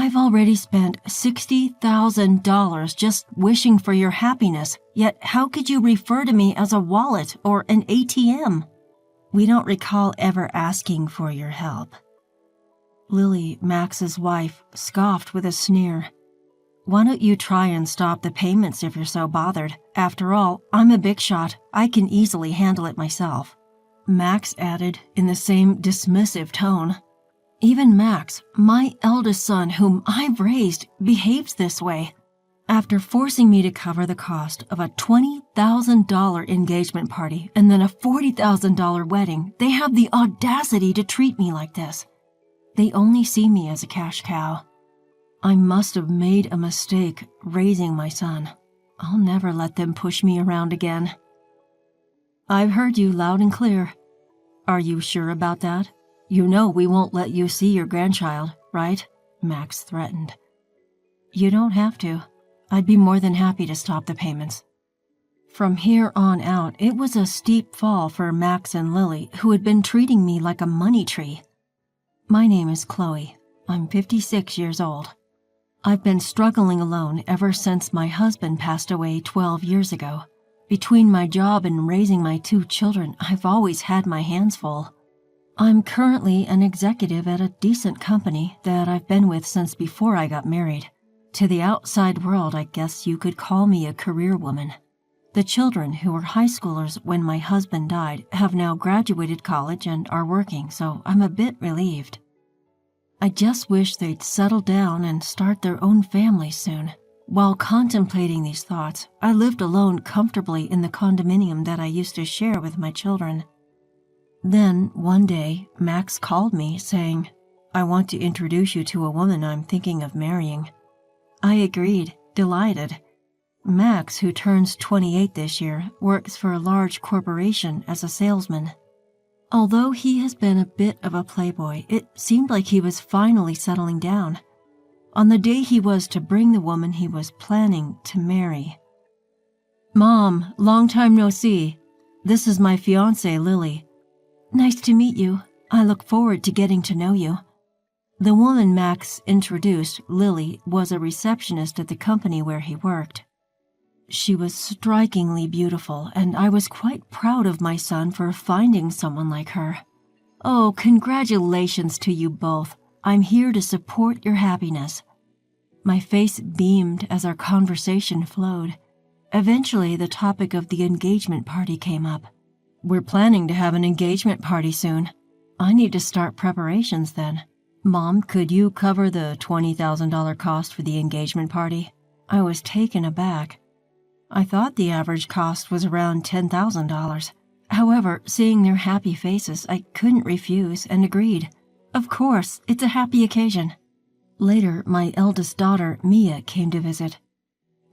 I've already spent $60,000 just wishing for your happiness, yet how could you refer to me as a wallet or an ATM? We don't recall ever asking for your help." Lily, Max's wife, scoffed with a sneer. "Why don't you try and stop the payments if you're so bothered? After all, I'm a big shot. I can easily handle it myself." Max added in the same dismissive tone. "Even Max, my eldest son whom I've raised, behaves this way. After forcing me to cover the cost of a $20,000 engagement party and then a $40,000 wedding, they have the audacity to treat me like this. They only see me as a cash cow. I must have made a mistake raising my son. I'll never let them push me around again." "I've heard you loud and clear. Are you sure about that? You know we won't let you see your grandchild, right?" Max threatened. "You don't have to. I'd be more than happy to stop the payments." From here on out, it was a steep fall for Max and Lily, who had been treating me like a money tree. "My name is Chloe. I'm 56 years old. I've been struggling alone ever since my husband passed away 12 years ago. Between my job and raising my 2 children, I've always had my hands full. I'm currently an executive at a decent company that I've been with since before I got married. To the outside world, I guess you could call me a career woman. The children, who were high schoolers when my husband died, have now graduated college and are working, so I'm a bit relieved. I just wish they'd settle down and start their own families soon." While contemplating these thoughts, I lived alone comfortably in the condominium that I used to share with my children. Then, one day, Max called me saying, "I want to introduce you to a woman I'm thinking of marrying." I agreed, delighted. Max, who turns 28 this year, works for a large corporation as a salesman. Although he has been a bit of a playboy, it seemed like he was finally settling down. On the day he was to bring the woman he was planning to marry. "Mom, long time no see. This is my fiancée, Lily." "Nice to meet you. I look forward to getting to know you." The woman Max introduced, Lily, was a receptionist at the company where he worked. She was strikingly beautiful, and I was quite proud of my son for finding someone like her. "Oh, congratulations to you both. I'm here to support your happiness." My face beamed as our conversation flowed. Eventually, the topic of the engagement party came up. "We're planning to have an engagement party soon. I need to start preparations then. Mom, could you cover the $20,000 cost for the engagement party?" I was taken aback. I thought the average cost was around $10,000. However, seeing their happy faces, I couldn't refuse and agreed. Of course, it's a happy occasion. Later, my eldest daughter, Mia, came to visit.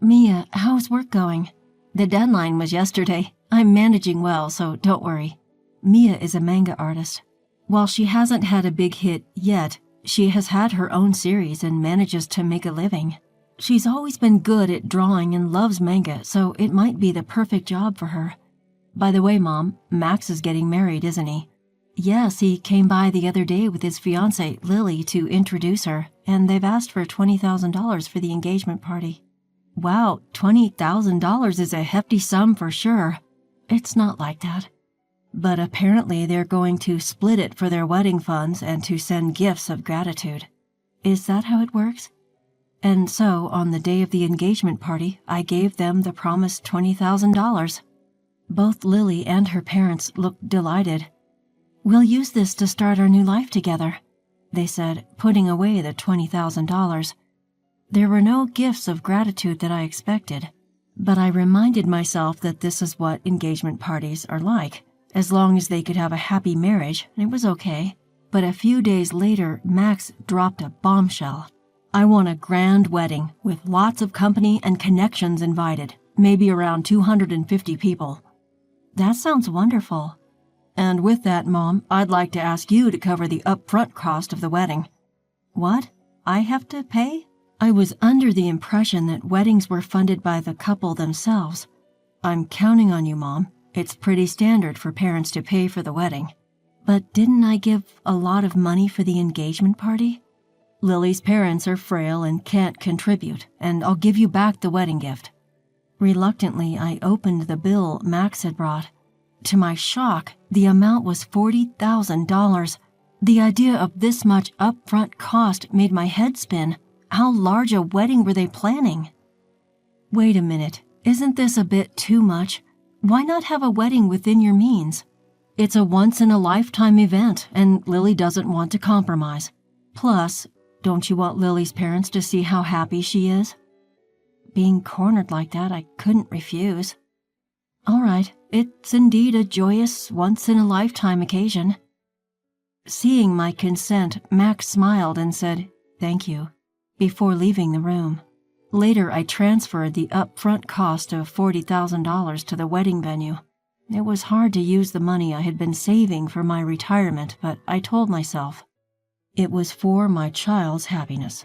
"Mia, how's work going?" "The deadline was yesterday. I'm managing well, so don't worry." Mia is a manga artist. While she hasn't had a big hit yet, she has had her own series and manages to make a living. She's always been good at drawing and loves manga, so it might be the perfect job for her. By the way, Mom, Max is getting married, isn't he? Yes, he came by the other day with his fiancée, Lily, to introduce her, and they've asked for $20,000 for the engagement party. Wow, $20,000 is a hefty sum for sure. It's not like that. But apparently they're going to split it for their wedding funds and to send gifts of gratitude. Is that how it works? And so, on the day of the engagement party, I gave them the promised $20,000. Both Lily and her parents looked delighted. "We'll use this to start our new life together," they said, putting away the $20,000. There were no gifts of gratitude that I expected, but I reminded myself that this is what engagement parties are like. As long as they could have a happy marriage, it was okay. But a few days later, Max dropped a bombshell. "I want a grand wedding with lots of company and connections invited, maybe around 250 people." That sounds wonderful. "And with that, Mom, I'd like to ask you to cover the upfront cost of the wedding." "What? I have to pay?" I was under the impression that weddings were funded by the couple themselves. "I'm counting on you, Mom. It's pretty standard for parents to pay for the wedding." "But didn't I give a lot of money for the engagement party?" Lily's parents are frail and can't contribute, and I'll give you back the wedding gift." Reluctantly, I opened the bill Max had brought. To my shock, the amount was $40,000. The idea of this much upfront cost made my head spin. How large a wedding were they planning? Wait a minute, isn't this a bit too much? Why not have a wedding within your means? It's a once-in-a-lifetime event, and Lily doesn't want to compromise. Plus, don't you want Lily's parents to see how happy she is? Being cornered like that, I couldn't refuse. All right, it's indeed a joyous, once-in-a-lifetime occasion. Seeing my consent, Max smiled and said, "Thank you," before leaving the room. Later, I transferred the upfront cost of $40,000 to the wedding venue. It was hard to use the money I had been saving for my retirement, but I told myself it was for my child's happiness.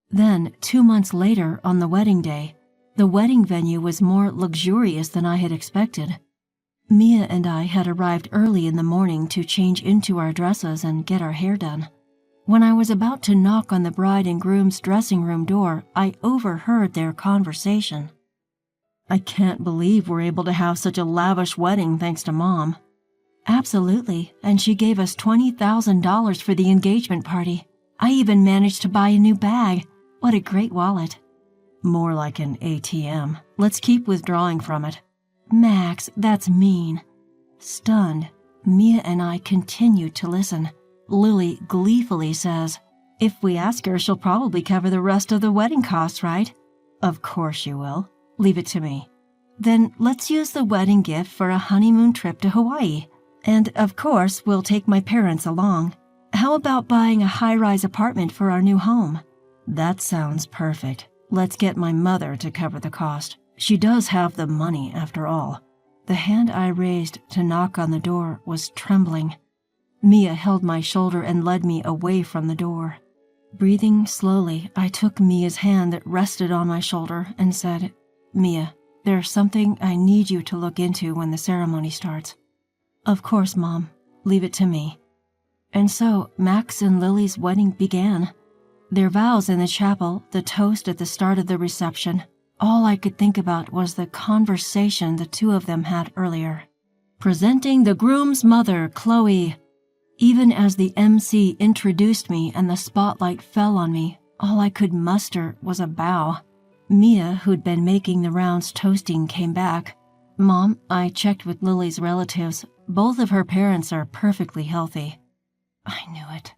Then, 2 months later, on the wedding day, the wedding venue was more luxurious than I had expected. Mia and I had arrived early in the morning to change into our dresses and get our hair done. When I was about to knock on the bride and groom's dressing room door, I overheard their conversation. "I can't believe we're able to have such a lavish wedding thanks to Mom." "Absolutely, and she gave us $20,000 for the engagement party. I even managed to buy a new bag. What a great wallet." "More like an ATM. Let's keep withdrawing from it." "Max, that's mean." Stunned, Mia and I continued to listen. Lily gleefully says, "If we ask her, she'll probably cover the rest of the wedding costs, right?" "Of course she will. Leave it to me." "Then let's use the wedding gift for a honeymoon trip to Hawaii. And, of course, we'll take my parents along. How about buying a high-rise apartment for our new home?" "That sounds perfect. Let's get my mother to cover the cost. She does have the money, after all." The hand I raised to knock on the door was trembling. Mia held my shoulder and led me away from the door. Breathing slowly, I took Mia's hand that rested on my shoulder and said, "Mia, there's something I need you to look into when the ceremony starts." "Of course, Mom. Leave it to me." And so Max and Lily's wedding began. Their vows in the chapel, the toast at the start of the reception. All I could think about was the conversation the two of them had earlier. "Presenting the groom's mother, Chloe." Even as the MC introduced me and the spotlight fell on me, all I could muster was a bow. Mia, who'd been making the rounds toasting, came back. "Mom, I checked with Lily's relatives. Both of her parents are perfectly healthy." I knew it.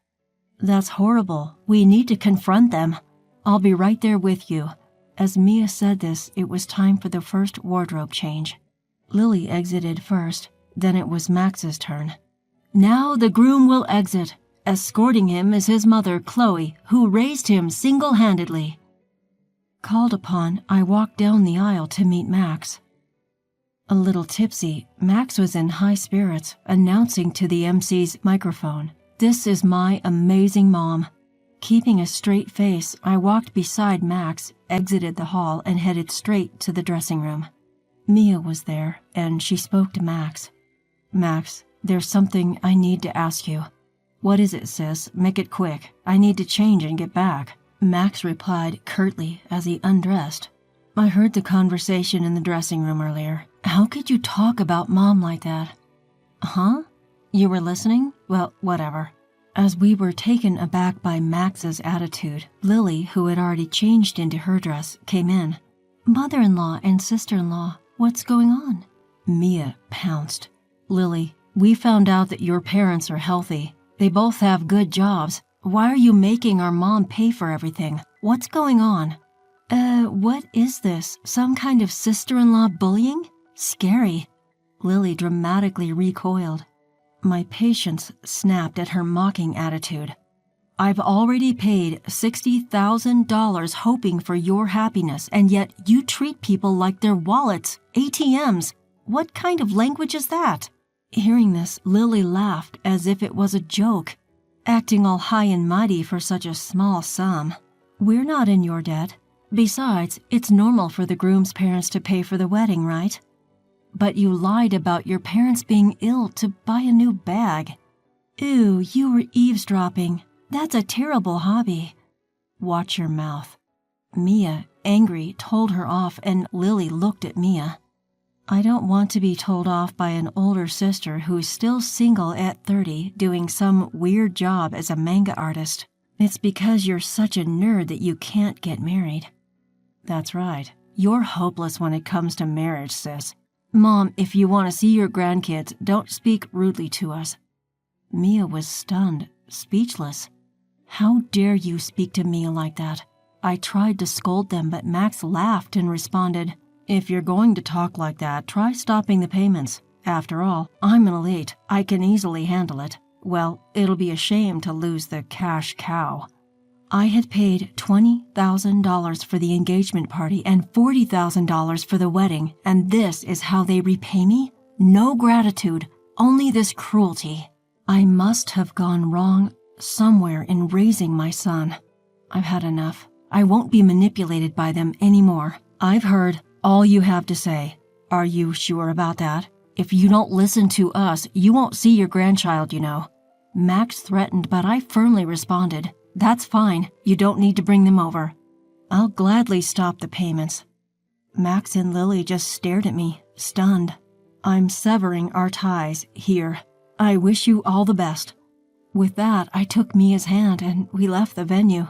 "That's horrible. We need to confront them. I'll be right there with you." As Mia said this, it was time for the first wardrobe change. Lily exited first, then it was Max's turn. "Now the groom will exit. Escorting him is his mother, Chloe, who raised him single-handedly." Called upon, I walked down the aisle to meet Max. A little tipsy, Max was in high spirits, announcing to the MC's microphone, "This is my amazing mom." Keeping a straight face, I walked beside Max, exited the hall, and headed straight to the dressing room. Mia was there, and she spoke to Max. "Max, there's something I need to ask you." "What is it, sis? Make it quick. I need to change and get back." Max replied curtly as he undressed. "I heard the conversation in the dressing room earlier. How could you talk about Mom like that?" "Huh? You were listening? Well, whatever." As we were taken aback by Max's attitude, Lily, who had already changed into her dress, came in. "Mother-in-law and sister-in-law, what's going on?" Mia pounced. "Lily, we found out that your parents are healthy. They both have good jobs. Why are you making our mom pay for everything? What's going on?" What is this? Some kind of sister-in-law bullying? Scary." Lily dramatically recoiled. My patience snapped at her mocking attitude. "I've already paid $60,000 hoping for your happiness, and yet you treat people like they're wallets, ATMs. What kind of language is that?" Hearing this, Lily laughed as if it was a joke, acting all high and mighty for such a small sum. "We're not in your debt. Besides, it's normal for the groom's parents to pay for the wedding, right? But you lied about your parents being ill to buy a new bag. Ew, you were eavesdropping. That's a terrible hobby." Watch your mouth." Mia, angry, told her off, and Lily looked at Mia. "I don't want to be told off by an older sister who's still single at 30 doing some weird job as a manga artist. It's because you're such a nerd that you can't get married." "That's right. You're hopeless when it comes to marriage, sis. Mom, if you want to see your grandkids, don't speak rudely to us." Mia was stunned, speechless. "How dare you speak to Mia like that?" I tried to scold them, but Max laughed and responded, "If you're going to talk like that, try stopping the payments. After all, I'm an elite. I can easily handle it. Well, it'll be a shame to lose the cash cow." I had paid $20,000 for the engagement party and $40,000 for the wedding, and this is how they repay me? No gratitude, only this cruelty. I must have gone wrong somewhere in raising my son. I've had enough. I won't be manipulated by them anymore. I've heard all you have to say. Are you sure about that? If you don't listen to us, you won't see your grandchild, you know. Max threatened, but I firmly responded, "That's fine. You don't need to bring them over. I'll gladly stop the payments." Max and Lily just stared at me, stunned. "I'm severing our ties here. I wish you all the best." With that, I took Mia's hand and we left the venue.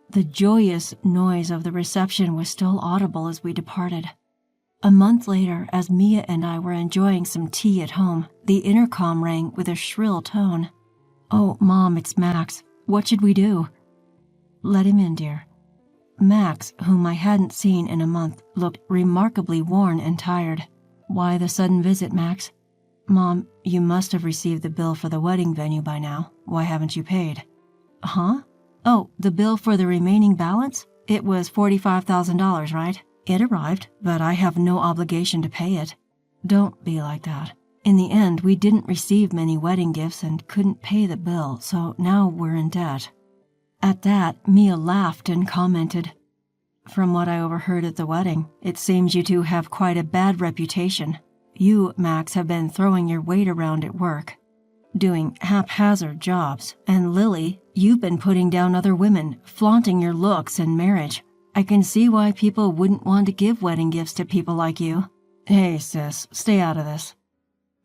The joyous noise of the reception was still audible as we departed. A month later, as Mia and I were enjoying some tea at home, the intercom rang with a shrill tone. "Oh, Mom, it's Max. What should we do?" "Let him in, dear." Max, whom I hadn't seen in a month, looked remarkably worn and tired. "Why the sudden visit, Max?" "Mom, you must have received the bill for the wedding venue by now. Why haven't you paid?" "Huh? Oh, the bill for the remaining balance? It was $45,000, right? It arrived, but I have no obligation to pay it." "Don't be like that. In the end, we didn't receive many wedding gifts and couldn't pay the bill, so now we're in debt." At that, Mia laughed and commented, "From what I overheard at the wedding, it seems you two have quite a bad reputation. You, Max, have been throwing your weight around at work, doing haphazard jobs, and Lily, you've been putting down other women, flaunting your looks and marriage. I can see why people wouldn't want to give wedding gifts to people like you. Hey, sis, stay out of this."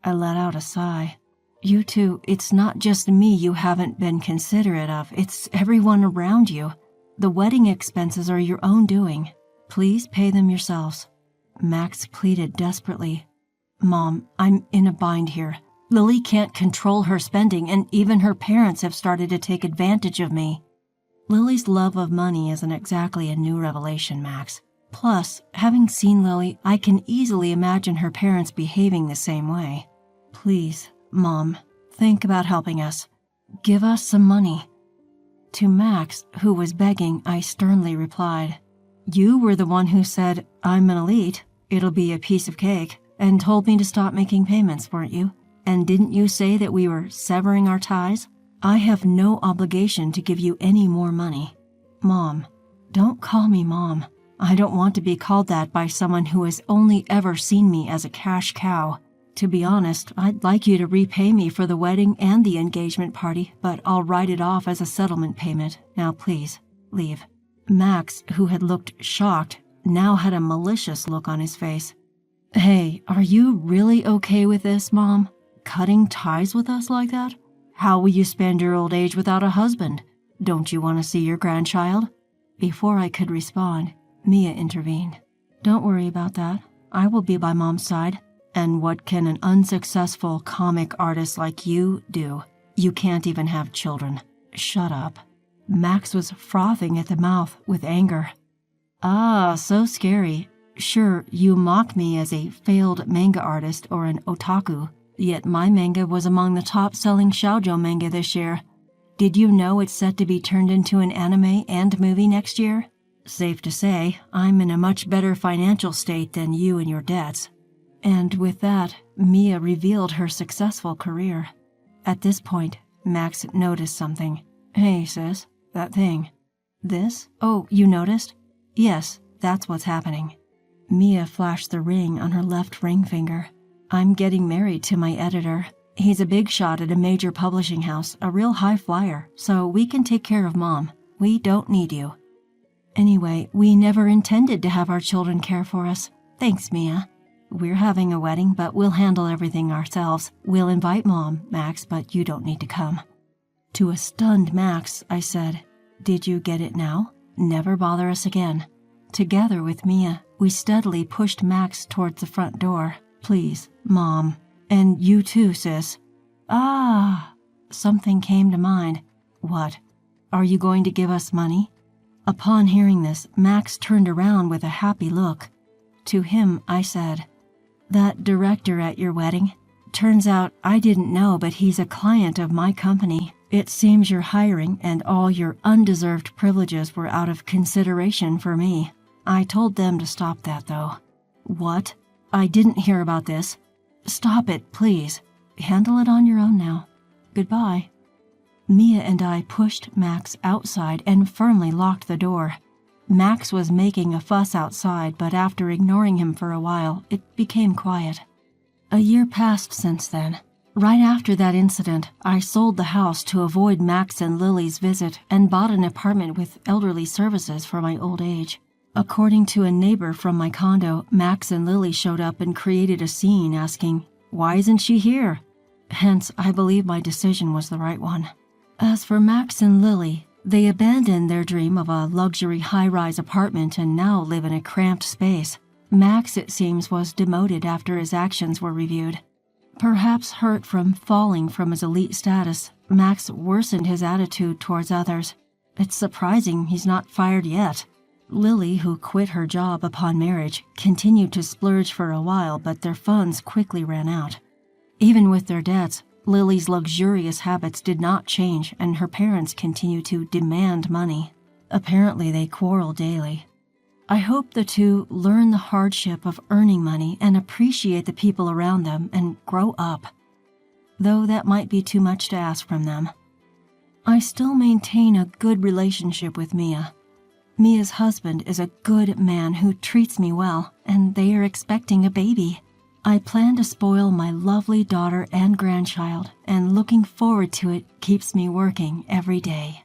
I let out a sigh. "You two, it's not just me you haven't been considerate of, it's everyone around you. The wedding expenses are your own doing. Please pay them yourselves." Max pleaded desperately. "Mom, I'm in a bind here. Lily can't control her spending, and even her parents have started to take advantage of me." Lily's love of money isn't exactly a new revelation, Max. Plus, having seen Lily, I can easily imagine her parents behaving the same way. Please, Mom, think about helping us. Give us some money." To Max, who was begging, I sternly replied, "You were the one who said, 'I'm an elite, it'll be a piece of cake,' and told me to stop making payments, weren't you? And didn't you say that we were severing our ties? I have no obligation to give you any more money." "Mom, don't call me Mom. I don't want to be called that by someone who has only ever seen me as a cash cow. To be honest, I'd like you to repay me for the wedding and the engagement party, but I'll write it off as a settlement payment. Now please, leave." Max, who had looked shocked, now had a malicious look on his face. "Hey, are you really okay with this, Mom? Cutting ties with us like that? How will you spend your old age without a husband? Don't you want to see your grandchild?" Before I could respond, Mia intervened. "Don't worry about that. I will be by Mom's side. And what can an unsuccessful comic artist like you do? You can't even have children. Shut up." Max was frothing at the mouth with anger. "Ah, so scary. Sure, you mock me as a failed manga artist or an otaku, yet my manga was among the top-selling shoujo manga this year. Did you know it's set to be turned into an anime and movie next year? Safe to say, I'm in a much better financial state than you and your debts." And with that, Mia revealed her successful career. At this point, Max noticed something. "Hey, sis, that thing." "This? Oh, you noticed?" "Yes, that's what's happening." Mia flashed the ring on her left ring finger. "I'm getting married to my editor. He's a big shot at a major publishing house, a real high flyer, so we can take care of Mom. We don't need you. Anyway, we never intended to have our children care for us. Thanks, Mia. We're having a wedding, but we'll handle everything ourselves. We'll invite Mom, Max, but you don't need to come." To a stunned Max, I said, "Did you get it now? Never bother us again." Together with Mia, we steadily pushed Max towards the front door. "Please, Mom. And you too, sis." "Ah!" Something came to mind. "What? Are you going to give us money?" Upon hearing this, Max turned around with a happy look. To him, I said, "That director at your wedding? Turns out I didn't know, but he's a client of my company. It seems your hiring and all your undeserved privileges were out of consideration for me. I told them to stop that, though." "What? I didn't hear about this." "Stop it, please. Handle it on your own now. Goodbye." Mia and I pushed Max outside and firmly locked the door. Max was making a fuss outside, but after ignoring him for a while, it became quiet. A year passed since then. Right after that incident, I sold the house to avoid Max and Lily's visit and bought an apartment with elderly services for my old age. According to a neighbor from my condo, Max and Lily showed up and created a scene asking, "Why isn't she here?" Hence, I believe my decision was the right one. As for Max and Lily, they abandoned their dream of a luxury high-rise apartment and now live in a cramped space. Max, it seems, was demoted after his actions were reviewed. Perhaps hurt from falling from his elite status, Max worsened his attitude towards others. It's surprising he's not fired yet. Lily, who quit her job upon marriage, continued to splurge for a while, but their funds quickly ran out. Even with their debts, Lily's luxurious habits did not change, and her parents continued to demand money. Apparently, they quarrel daily. I hope the two learn the hardship of earning money and appreciate the people around them and grow up. Though that might be too much to ask from them. I still maintain a good relationship with Mia. Mia's husband is a good man who treats me well, and they are expecting a baby. I plan to spoil my lovely daughter and grandchild, and looking forward to it keeps me working every day.